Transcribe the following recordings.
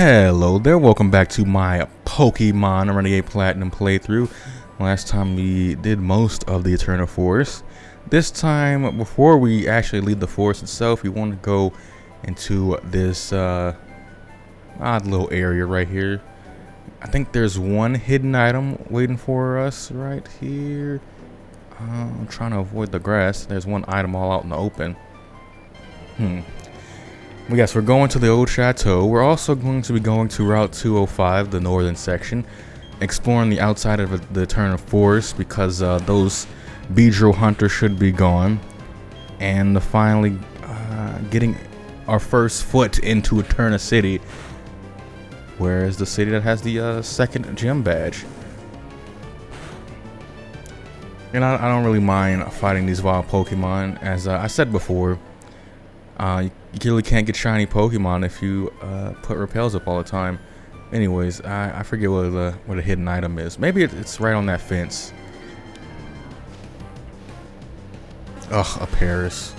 Hello there, welcome back to my Pokemon Renegade Platinum playthrough. Last time we did most of the Eternal Forest. This time, before we actually leave the forest itself, we want to go into this odd little area right here. I think there's one hidden item waiting for us right here. I'm trying to avoid the grass. There's one item all out in the open. Yes, we're going to the Old Chateau. We're also going to be going to Route 205, the northern section, exploring the outside of the Eternal Forest because those Beedrill hunters should be gone, and finally getting our first foot into Eterna City, where is the city that has the second gym badge. And I don't really mind fighting these wild Pokemon, as I said before. You really can't get shiny Pokemon if you put repels up all the time. Anyways, I forget what a hidden item is. Maybe it's right on that fence. Ugh, a Paris.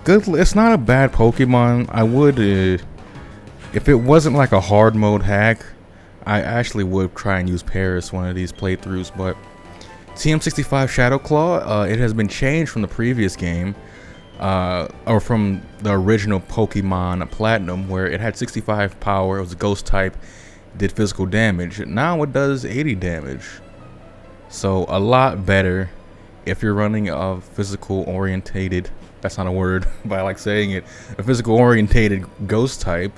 Good. It's not a bad Pokemon. I would, if it wasn't like a hard mode hack, I actually would try and use Paris one of these playthroughs. But TM65 Shadow Claw, it has been changed from the previous game. Or from the original Pokemon Platinum, where it had 65 power, it was a ghost type, did physical damage. Now it does 80 damage. So a lot better if you're running a physical orientated, that's not a word, but I like saying it, a physical orientated ghost type.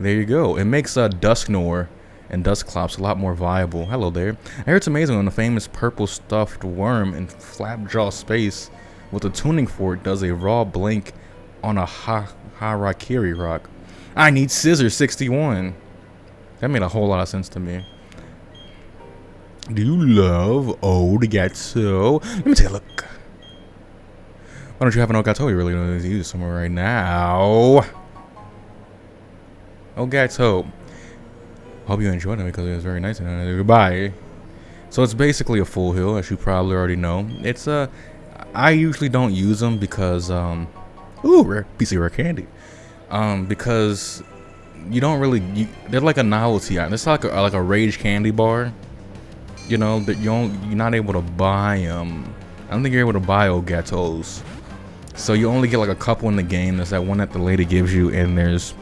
There you go. It makes Dusknoir and Dusclops a lot more viable. Hello there. I heard it's amazing when the famous purple stuffed worm in Flapjaw Space with a tuning fork does a raw blink on a Harakiri rock. I need scissors 61. That made a whole lot of sense to me. Do you love Old Chateau? Let me take a look. Why don't you have an Old Chateau you really want to use somewhere right now? Old Chateau. Hope you enjoyed it because it was very nice. Goodbye. So it's basically a full hill, as you probably already know. It's I usually don't use them because ooh, rare piece of rare candy. Because you don't really, they're like a novelty item. It's like a rage candy bar. You know that you're not able to buy them. I don't think you're able to buy Old Chateaus. So you only get like a couple in the game. There's that one that the lady gives you, and there's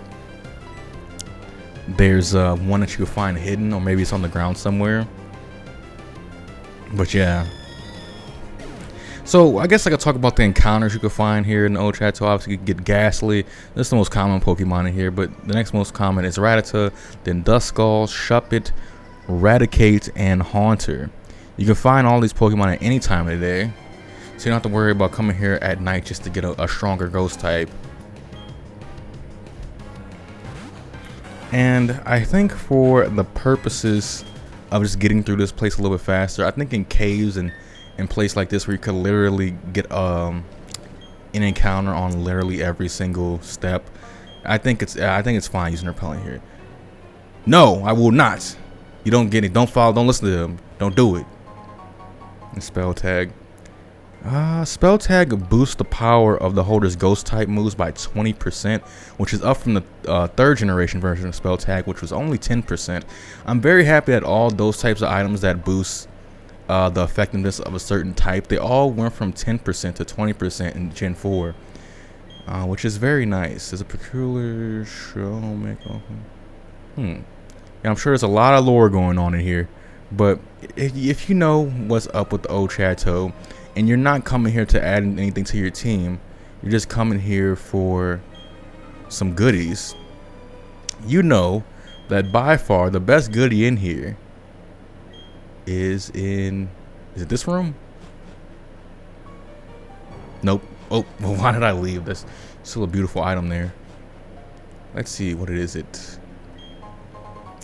one that you can find hidden, or maybe it's on the ground somewhere. But yeah. So I guess I could talk about the encounters you could find here in the Old Chateau. Obviously, you could get Ghastly. That's the most common Pokemon in here. But the next most common is Rattata, then Duskull, Shuppet, Raticate, and Haunter. You can find all these Pokemon at any time of the day, so you don't have to worry about coming here at night just to get a stronger Ghost type. And I think for the purposes of just getting through this place a little bit faster, I think in caves and in place like this where you could literally get an encounter on literally every single step, I think it's fine using repellent here. No, I will not. You don't get it. Don't follow. Don't listen to them. Don't do it. And spell tag. Spell tag boosts the power of the holder's ghost type moves by 20%, which is up from the third generation version of spell tag, which was only 10%. I'm very happy that all those types of items that boost the effectiveness of a certain type, they all went from 10% to 20% in Gen 4, which is very nice. There's a peculiar show make yeah, I'm sure there's a lot of lore going on in here, but if you know what's up with the Old Chateau and you're not coming here to add anything to your team, you're just coming here for some goodies, you know that by far the best goodie in here is it this room? Nope. Oh, well, why did I leave? There's still a beautiful item there. Let's see what it is.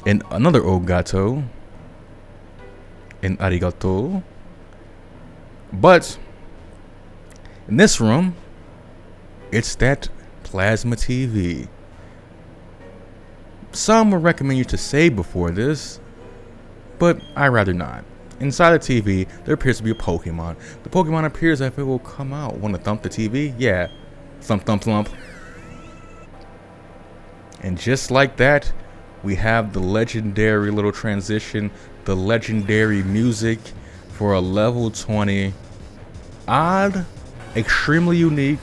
And another Old Chateau. And arigato. But in this room, it's that plasma TV. Some would recommend you to save before this, but I'd rather not. Inside the TV, there appears to be a Pokemon. The Pokemon appears as if it will come out. Want to thump the TV? Yeah. Thump, thump, thump. And just like that, we have the legendary little transition, the legendary music for a level 20. Odd, extremely unique,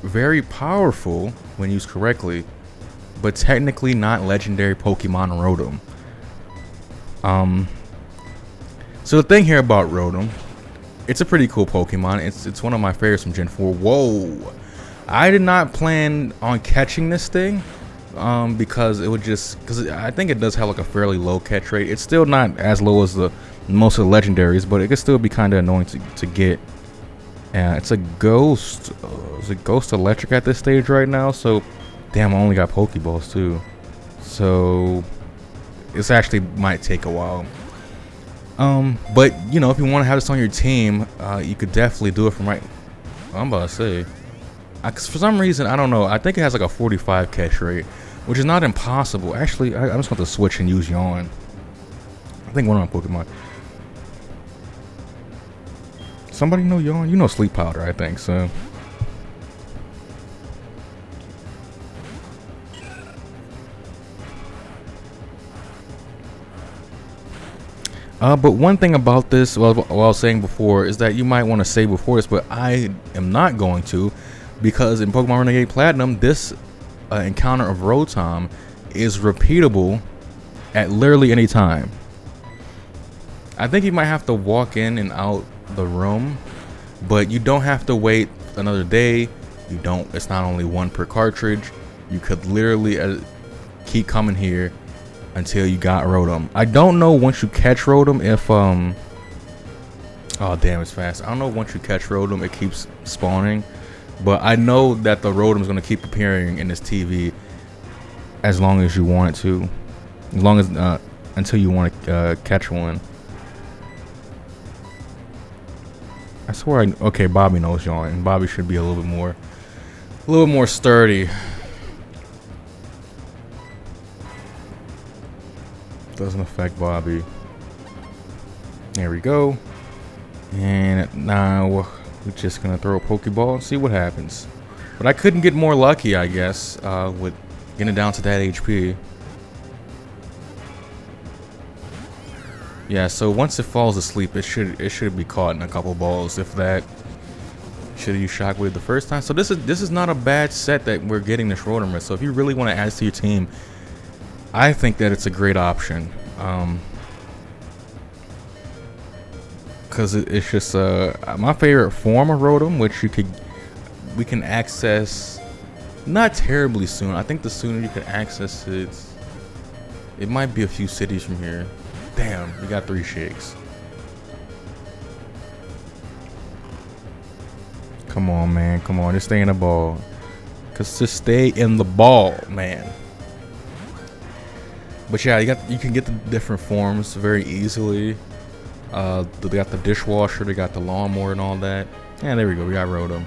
very powerful when used correctly, but technically not legendary Pokemon Rotom. So the thing here about Rotom, it's a pretty cool Pokemon. It's one of my favorites from Gen 4. Whoa! I did not plan on catching this thing, because I think it does have like a fairly low catch rate. It's still not as low as the most of the legendaries, but it could still be kind of annoying to get. It's a ghost. It's a ghost electric at this stage right now. So, damn, I only got Pokeballs too. So, this actually might take a while. But you know, if you want to have this on your team, you could definitely do it from right. I'm about to say, for some reason, I don't know. I think it has like a 45 catch rate, which is not impossible. Actually, I'm just going to switch and use Yawn. I think one of my Pokemon. Somebody know Yawn? You know Sleep Powder, I think so. But one thing about this, what I was saying before, is that you might want to say before this, but I am not going to, because in Pokemon Renegade Platinum, this encounter of Rotom is repeatable at literally any time. I think you might have to walk in and out the room, but you don't have to wait another day. You don't. It's not only one per cartridge. You could literally keep coming here until you got Rotom. I don't know once you catch Rotom if oh damn, it's fast. I don't know once you catch Rotom it keeps spawning, but I know that the Rotom is gonna keep appearing in this TV as long as you want it to, as long as until you want to catch one. I swear okay, Bobby knows y'all, and Bobby should be a little more sturdy. Doesn't affect Bobby. There we go. And now we're just gonna throw a Pokeball and see what happens. But I couldn't get more lucky, I guess, with getting down to that HP. Yeah, so once it falls asleep, it should be caught in a couple balls, if that. Should have used Shockwave the first time. So this is not a bad set that we're getting this Rotom with. So if you really want to add to your team, I think that it's a great option, because it's just my favorite form of Rotom, which we can access not terribly soon. I think the sooner you can access it might be a few cities from here. Damn, we got 3 shakes. Come on, man, come on, just stay in the ball. Just stay in the ball, man. But yeah, you can get the different forms very easily. They got the dishwasher, they got the lawnmower and all that. Yeah, there we go, we got Rotom.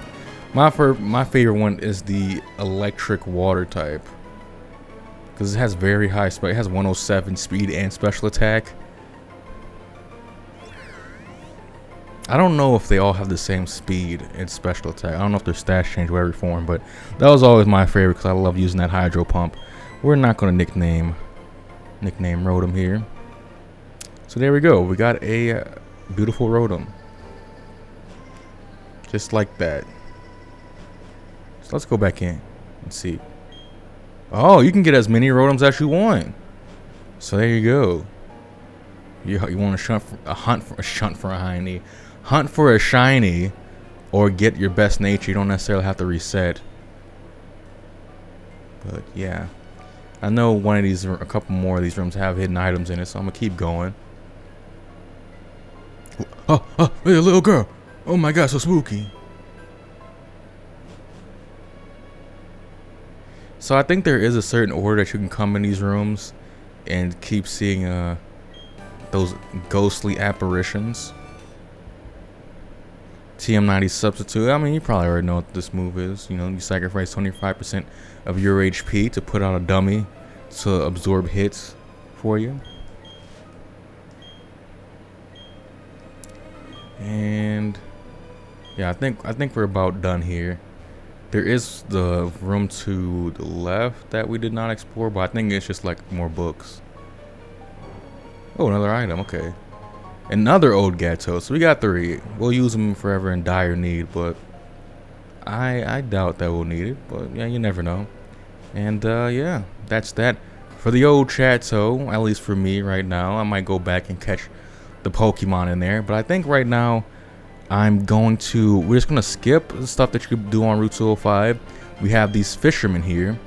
My favorite one is the electric water type, because it has very high speed. It has 107 speed and special attack. I don't know if they all have the same speed and special attack. I don't know if their stats change with every form, but that was always my favorite because I love using that hydro pump. We're not going to nickname Rotom here. So there we go. We got a beautiful Rotom. Just like that. So let's go back in and see. Oh, you can get as many Rotoms as you want. So there you go. You want to hunt for a shiny, or get your best nature. You don't necessarily have to reset. But yeah, I know a couple more of these rooms have hidden items in it, so I'm gonna keep going. Oh, hey, a little girl. Oh my god, so spooky. So I think there is a certain order that you can come in these rooms and keep seeing those ghostly apparitions. TM90 substitute. I mean, you probably already know what this move is. You know, you sacrifice 25% of your HP to put on a dummy to absorb hits for you. And yeah, I think we're about done here. There is the room to the left that we did not explore, but I think it's just like more books. Oh, another item. Okay. Another Old Chateau. So we got 3. We'll use them forever in dire need, but I doubt that we'll need it. But yeah, you never know. And yeah, that's that for the Old Chateau, at least for me right now. I might go back and catch the Pokemon in there, but I think right now we're just gonna skip the stuff that you could do on Route 205. We have these fishermen here.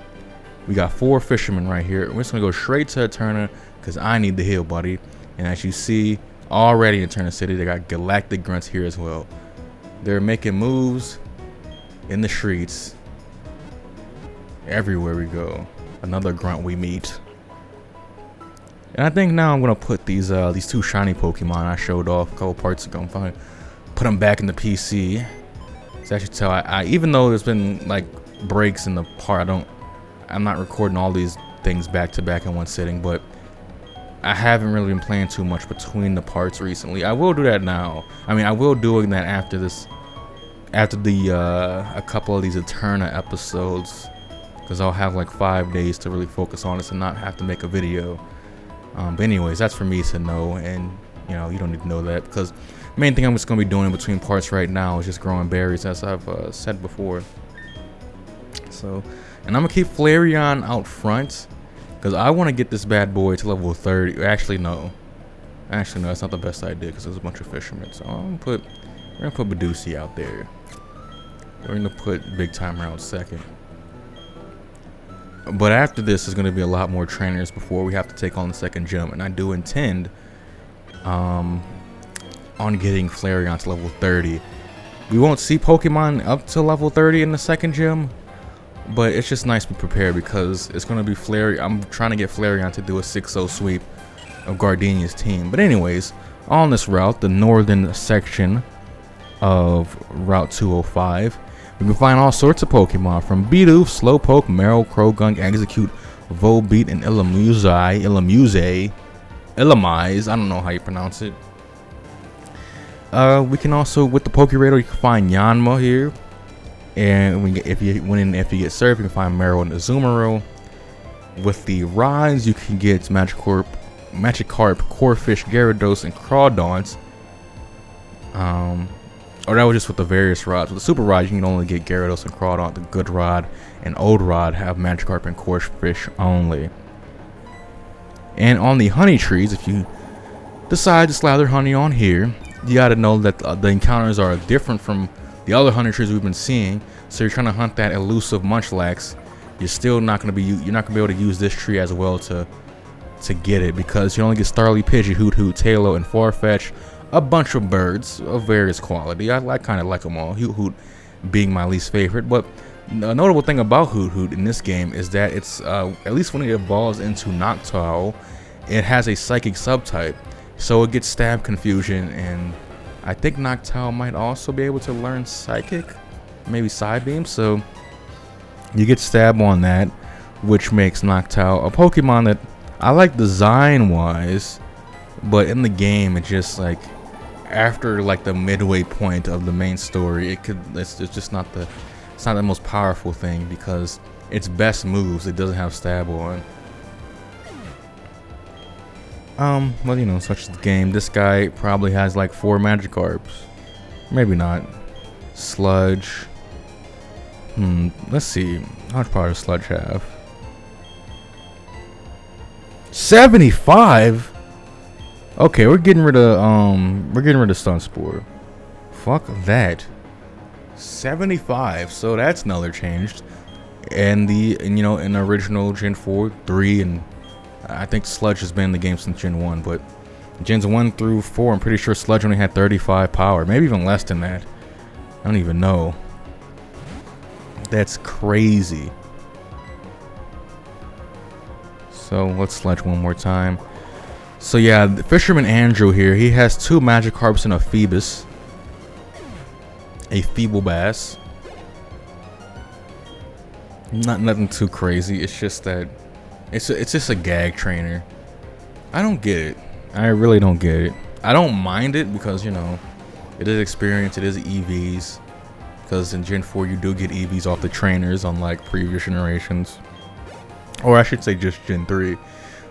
We got 4 fishermen right here. We're just gonna go straight to Eterna because I need the heal, buddy. And as you see, already in Eterna City, they got galactic grunts here as well. They're making moves in the streets. Everywhere we go, another grunt we meet. And I think now I'm gonna put these 2 shiny Pokemon I showed off a couple parts ago. I'm gonna put them back in the PC. So as you tell, I even though there's been like breaks in the part, I'm not recording all these things back to back in one sitting, but I haven't really been playing too much between the parts recently. I will do that now. I mean, I will doing that after a couple of these Eterna episodes, because I'll have like 5 days to really focus on this and not have to make a video. But anyways, that's for me to know, and you know, you don't need to know that, because the main thing I'm just going to be doing in between parts right now is just growing berries, as I've said before. So, and I'm going to keep Flareon out front, because I want to get this bad boy to level 30. Actually, no, that's not the best idea, because there's a bunch of fishermen. So we're going to put Badusi out there. We're going to put Big Timer out second. But after this, there's going to be a lot more trainers before we have to take on the second gym. And I do intend on getting Flareon to level 30. We won't see Pokemon up to level 30 in the second gym, but it's just nice to be prepared, because it's going to be Flareon. I'm trying to get Flareon to do a 6-0 sweep of Gardenia's team. But anyways, on this route, the northern section of Route 205, we can find all sorts of Pokemon, from Bidoof, Slowpoke, Meryl, Croagunk, Execute, Volbeat, and Illumise. I don't know how you pronounce it. We can also, with the Pokeradar, you can find Yanma here. And if you get served, you can find Meryl and Azumarill. With the Rise, you can get Magikarp, Corphish, Gyarados, and Crawdons. Or that was just with the various rods. With the Super Rod, you can only get Gyarados and Crawdon. The Good Rod and Old Rod have Magikarp and Corphish only. And on the honey trees, if you decide to slather honey on here, you gotta know that the encounters are different from the other honey trees we've been seeing. So you're trying to hunt that elusive Munchlax, you're not gonna be able to use this tree as well to get it, because you only get Starly, Pidgey, Hoot Hoot, Tailo, and Farfetch. A bunch of birds of various quality. I kind of like them all. Hoot Hoot being my least favorite, but a notable thing about Hoot Hoot in this game is that it's at least when it evolves into Noctowl, it has a psychic subtype, so it gets stab confusion, and I think Noctowl might also be able to learn psychic, maybe Psybeam. So you get stab on that, which makes Noctowl a Pokemon that I like design wise, but in the game it just like, after like the midway point of the main story, it's just not the most powerful thing, because its best moves it doesn't have stab on. Well, you know, such as the game. This guy probably has like 4 Magikarps, maybe not. Sludge. Let's see, how much power does Sludge have? 75. Okay, we're getting rid of Sunspore. Fuck that. 75. So that's another changed. And you know, in original Gen 4, 3, and I think Sludge has been in the game since Gen 1, but Gens 1 through 4, I'm pretty sure Sludge only had 35 power, maybe even less than that. I don't even know. That's crazy. So let's Sludge one more time. So yeah, the Fisherman Andrew here, he has 2 Magikarps and a Phoebus. A Feeble-Bass. Nothing too crazy, it's just that it's just a gag trainer. I don't get it. I really don't get it. I don't mind it because, you know, it is experience, it is EVs. because in Gen 4 you do get EVs off the trainers, unlike previous generations. Or I should say just Gen 3.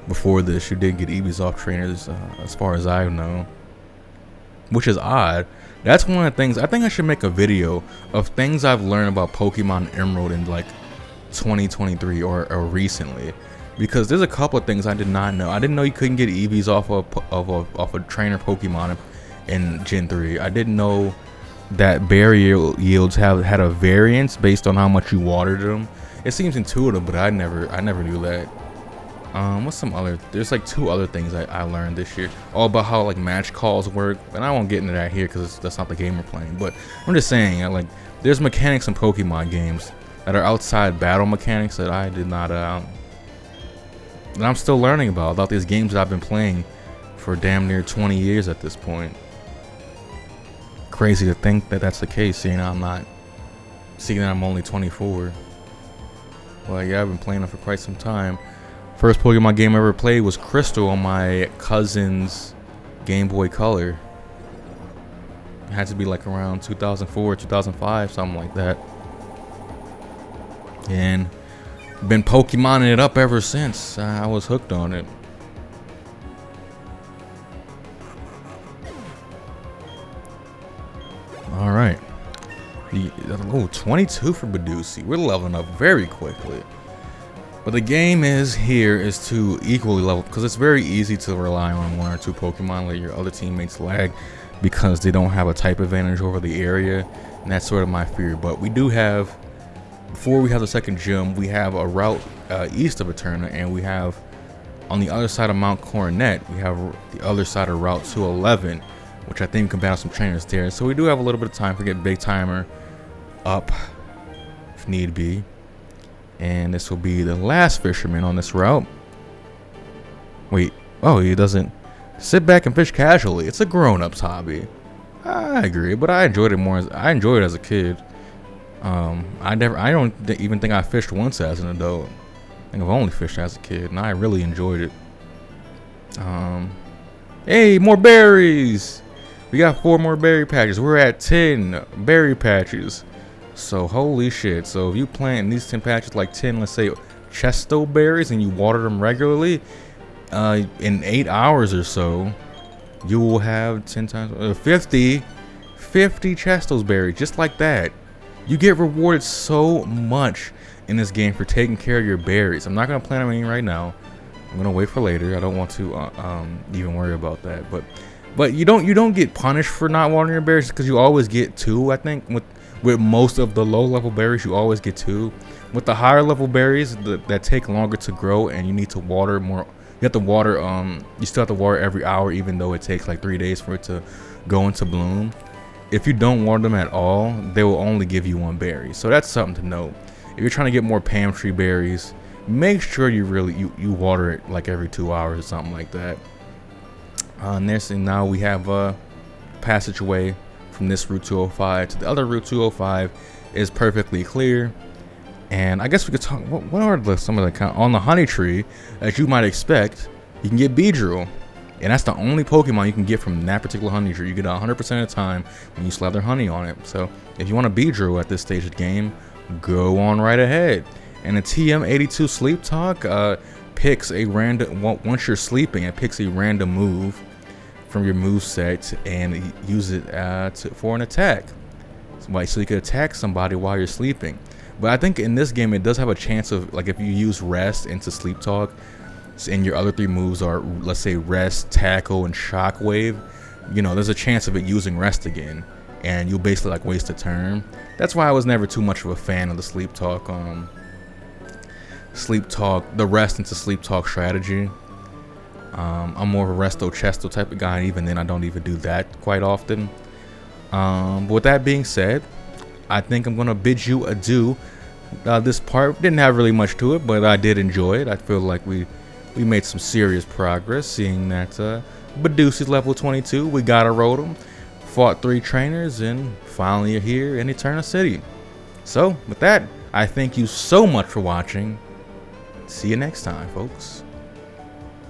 Before this, you did get EVs off trainers, as far as I know, which is odd. That's one of the things. I think I should make a video of things I've learned about Pokemon Emerald in like 2023 or recently, because there's a couple of things I did not know. I didn't know you couldn't get EVs off a trainer Pokemon in Gen 3. I didn't know that berry yields had a variance based on how much you watered them. It seems intuitive, but I never knew that. What's some other? There's like 2 other things I learned this year. All about how like match calls work, and I won't get into that here because that's not the game we're playing. But I'm just saying, like, there's mechanics in Pokemon games that are outside battle mechanics that I did not, that I'm still learning about these games that I've been playing for damn near 20 years at this point. Crazy to think that that's the case, seeing that I'm only 24. Well, yeah, I've been playing it for quite some time. First Pokemon game I ever played was Crystal on my cousin's Game Boy Color. It had to be like around 2004, 2005, something like that. And been Pokemoning it up ever since. I was hooked on it. All right. 22 for Badusi. We're leveling up very quickly. But the game is to equally level, because it's very easy to rely on 1 or 2 Pokemon, let your other teammates lag because they don't have a type advantage over the area, and that's sort of my fear. But we do have, before we have the second gym, we have a route east of Eterna, and we have on the other side of Mount Coronet, we have the other side of Route 211, which I think we can battle some trainers there. So we do have a little bit of time for get Big Timer up if need be. And this will be the last fisherman on this route. Wait, oh, he doesn't sit back and fish casually. It's a grown-up's hobby. I agree, but I enjoyed it more I enjoyed it as a kid. I don't even think I fished once as an adult. I think I've only fished as a kid, and I really enjoyed it. Hey, more berries! We got 4 more berry patches. We're at 10 berry patches. So holy shit. So if you plant these 10 patches, like 10, let's say Chesto berries, and you water them regularly, in 8 hours or so, you will have 10 times 50 Chestos berries, just like that. You get rewarded so much in this game for taking care of your berries. I'm not gonna plant them any right now. I'm gonna wait for later. I don't want to even worry about that. But you don't get punished for not watering your berries, because you always get 2. I think with most of the low level berries, you always get 2. With the higher level berries that take longer to grow, and you need to water more, you have to water, you still have to water every hour, even though it takes like 3 days for it to go into bloom. If you don't water them at all, they will only give you 1 berry. So that's something to note. If you're trying to get more Palm Tree berries, make sure you water it like every 2 hours or something like that. And now we have a passageway from this Route 205 to the other Route 205 is perfectly clear. And I guess we could talk, what are some of the, on the honey tree, as you might expect, you can get Beedrill. And that's the only Pokemon you can get from that particular honey tree. You get 100% of the time when you slather honey on it. So if you want a Beedrill at this stage of the game, go on right ahead. And the TM82 Sleep Talk picks a random, once you're sleeping, it picks a random move from your move set and use it for an attack. So you could attack somebody while you're sleeping. But I think in this game it does have a chance of, like, if you use rest into Sleep Talk and your other 3 moves are, let's say, rest, tackle, and shockwave, you know, there's a chance of it using rest again, and you'll basically like waste a turn. That's why I was never too much of a fan of the Sleep Talk, the rest into Sleep Talk strategy. I'm more of a Resto Chesto type of guy, and even then I don't even do that quite often. But with that being said, I think I'm gonna bid you adieu. This part didn't have really much to it, but I did enjoy it. I feel like we made some serious progress, seeing that Badusi's level 22. We got a Rotom, fought 3 trainers, and finally are here in Eterna City. So with that, I thank you so much for watching. See you next time, folks.